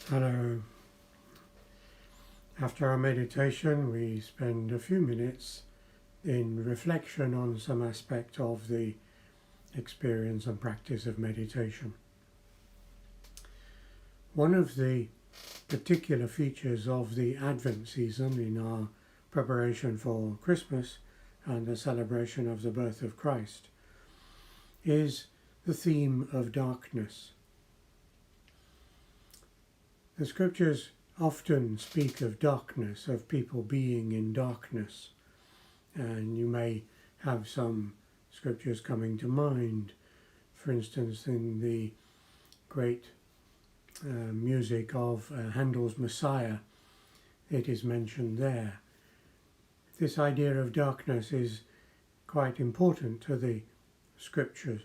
Hello. After our meditation, we spend a few minutes in reflection on some aspect of the experience and practice of meditation. One of the particular features of the Advent season in our preparation for Christmas and the celebration of the birth of Christ is the theme of darkness. The scriptures often speak of darkness, of people being in darkness, and you may have some scriptures coming to mind. For instance, in the great music of Handel's Messiah, it is mentioned there. This idea of darkness is quite important to the scriptures.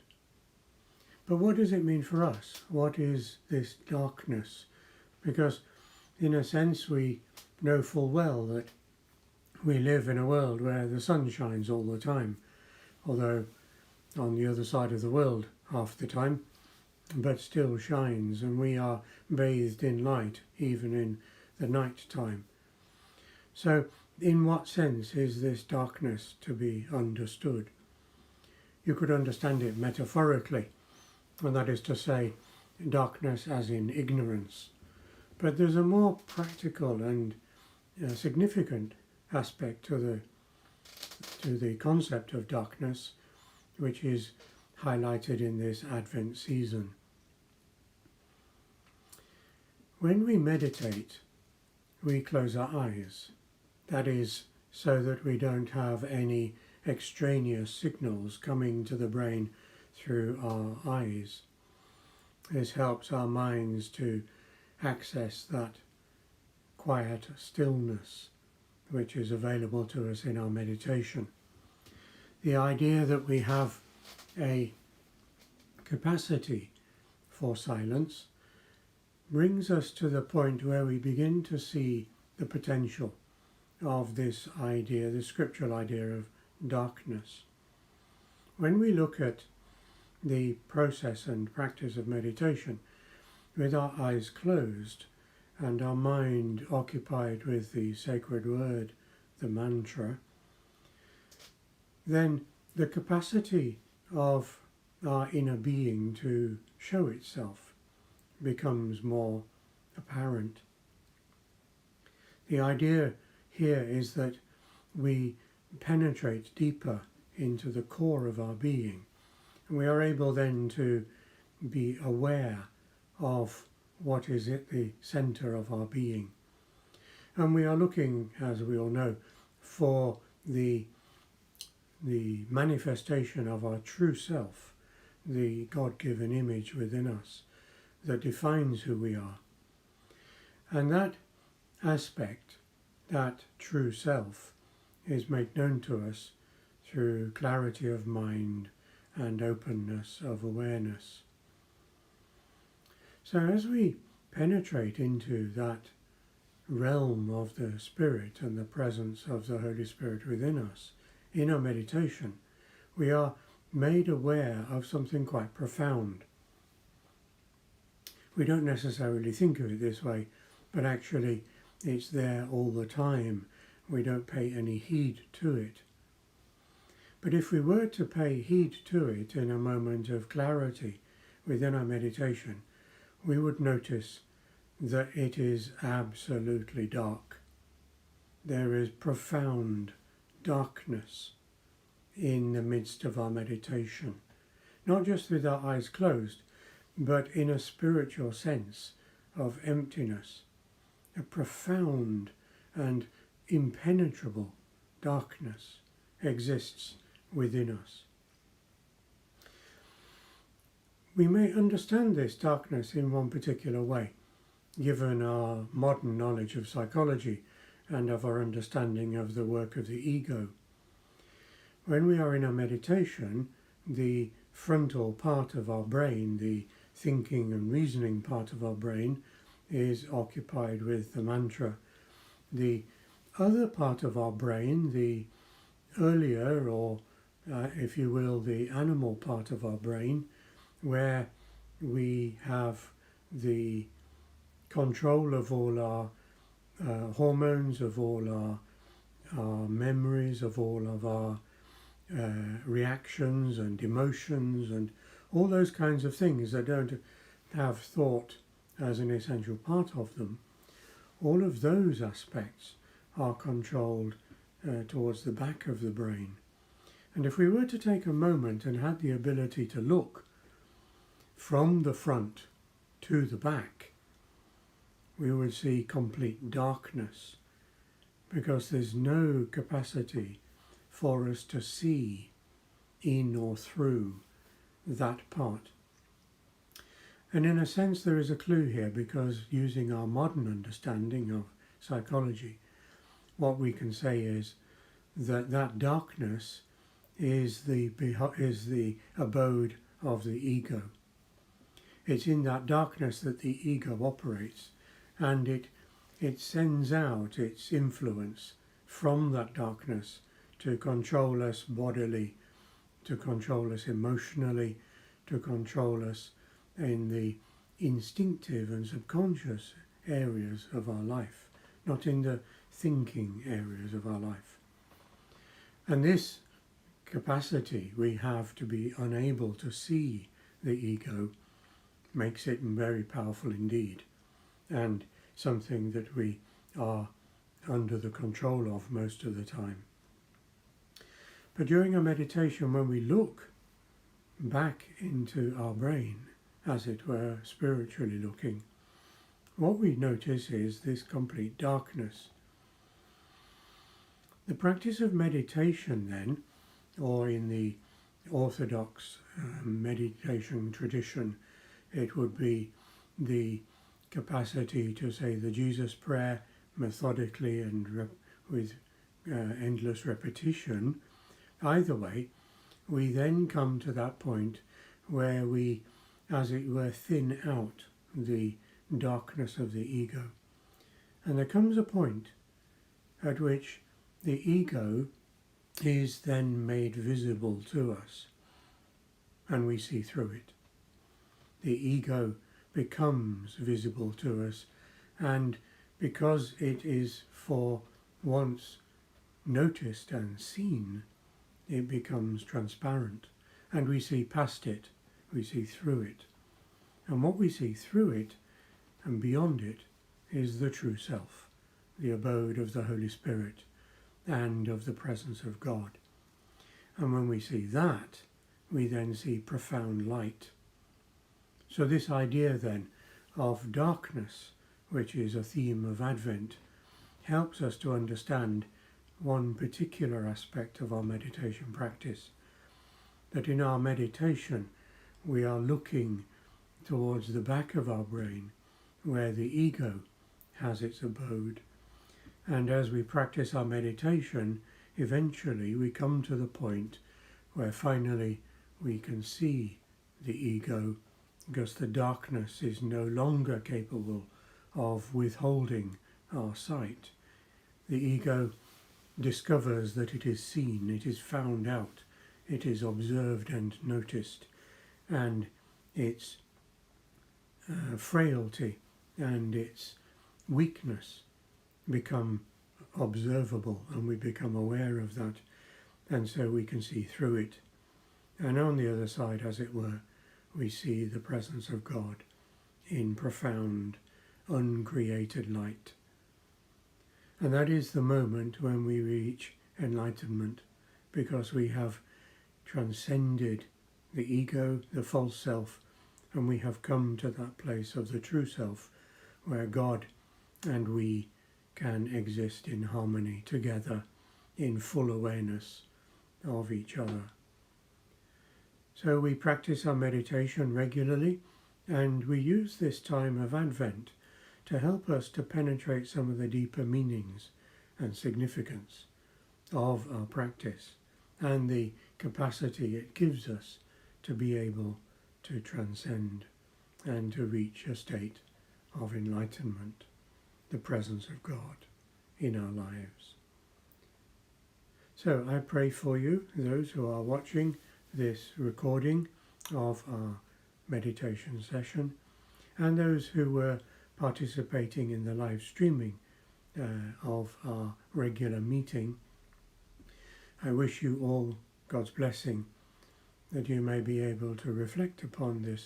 But what does it mean for us? What is this darkness? Because in a sense we know full well that we live in a world where the sun shines all the time, although on the other side of the world half the time, but still shines, and we are bathed in light even in the night time. So in what sense is this darkness to be understood? You could understand it metaphorically, and that is to say, darkness as in ignorance. But there's a more practical and significant aspect to the concept of darkness, which is highlighted in this Advent season. When we meditate, we close our eyes. That is, so that we don't have any extraneous signals coming to the brain through our eyes. This helps our minds to access that quiet stillness which is available to us in our meditation. The idea that we have a capacity for silence brings us to the point where we begin to see the potential of this idea, the scriptural idea of darkness. When we look at the process and practice of meditation with our eyes closed and our mind occupied with the sacred word, the mantra, then the capacity of our inner being to show itself becomes more apparent. The idea here is that we penetrate deeper into the core of our being, and we are able then to be aware of what is at the centre of our being. And we are looking, as we all know, for the manifestation of our true self, the God-given image within us that defines who we are. And that aspect, that true self, is made known to us through clarity of mind and openness of awareness. So as we penetrate into that realm of the Spirit and the presence of the Holy Spirit within us in our meditation, we are made aware of something quite profound. We don't necessarily think of it this way, but actually it's there all the time. We don't pay any heed to it. But if we were to pay heed to it in a moment of clarity within our meditation, we would notice that it is absolutely dark. There is profound darkness in the midst of our meditation, not just with our eyes closed, but in a spiritual sense of emptiness. A profound and impenetrable darkness exists within us. We may understand this darkness in one particular way, given our modern knowledge of psychology and of our understanding of the work of the ego. When we are in our meditation, the frontal part of our brain, the thinking and reasoning part of our brain, is occupied with the mantra. The other part of our brain, the earlier, or if you will, the animal part of our brain, where we have the control of all our hormones, of all our memories, of all of our reactions and emotions and all those kinds of things that don't have thought as an essential part of them. All of those aspects are controlled towards the back of the brain. And if we were to take a moment and had the ability to look from the front to the back, we would see complete darkness, because there's no capacity for us to see in or through that part. And in a sense there is a clue here, because using our modern understanding of psychology, what we can say is that that darkness is the abode of the ego. It's in that darkness that the ego operates, and it sends out its influence from that darkness to control us bodily, to control us emotionally, to control us in the instinctive and subconscious areas of our life, not in the thinking areas of our life. And this capacity we have to be unable to see the ego makes it very powerful indeed, and something that we are under the control of most of the time. But during a meditation, when we look back into our brain, as it were, spiritually looking, what we notice is this complete darkness. The practice of meditation then, or in the Orthodox meditation tradition, it would be the capacity to say the Jesus prayer methodically and with endless repetition. Either way, we then come to that point where we, as it were, thin out the darkness of the ego. And there comes a point at which the ego is then made visible to us, and we see through it. The ego becomes visible to us, and because it is for once noticed and seen, it becomes transparent, and we see past it, we see through it. And what we see through it and beyond it is the true self, the abode of the Holy Spirit and of the presence of God. And when we see that, we then see profound light. So this idea then of darkness, which is a theme of Advent, helps us to understand one particular aspect of our meditation practice, that in our meditation we are looking towards the back of our brain where the ego has its abode. And as we practice our meditation, eventually we come to the point where finally we can see the ego, because the darkness is no longer capable of withholding our sight. The ego discovers that it is seen, it is found out, it is observed and noticed, and its frailty and its weakness become observable, and we become aware of that, and so we can see through it. And on the other side, as it were, we see the presence of God in profound, uncreated light. And that is the moment when we reach enlightenment, because we have transcended the ego, the false self, and we have come to that place of the true self where God and we can exist in harmony together, in full awareness of each other. So we practice our meditation regularly, and we use this time of Advent to help us to penetrate some of the deeper meanings and significance of our practice and the capacity it gives us to be able to transcend and to reach a state of enlightenment, the presence of God in our lives. So I pray for you, those who are watching this recording of our meditation session, and those who were participating in the live streaming of our regular meeting. I wish you all God's blessing, that you may be able to reflect upon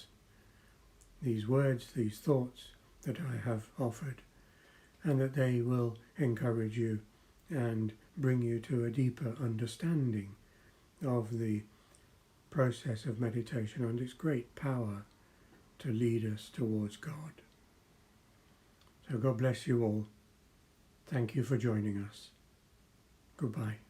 these words, these thoughts that I have offered, and that they will encourage you and bring you to a deeper understanding of the process of meditation and its great power to lead us towards God. So God bless you all. Thank you for joining us. Goodbye.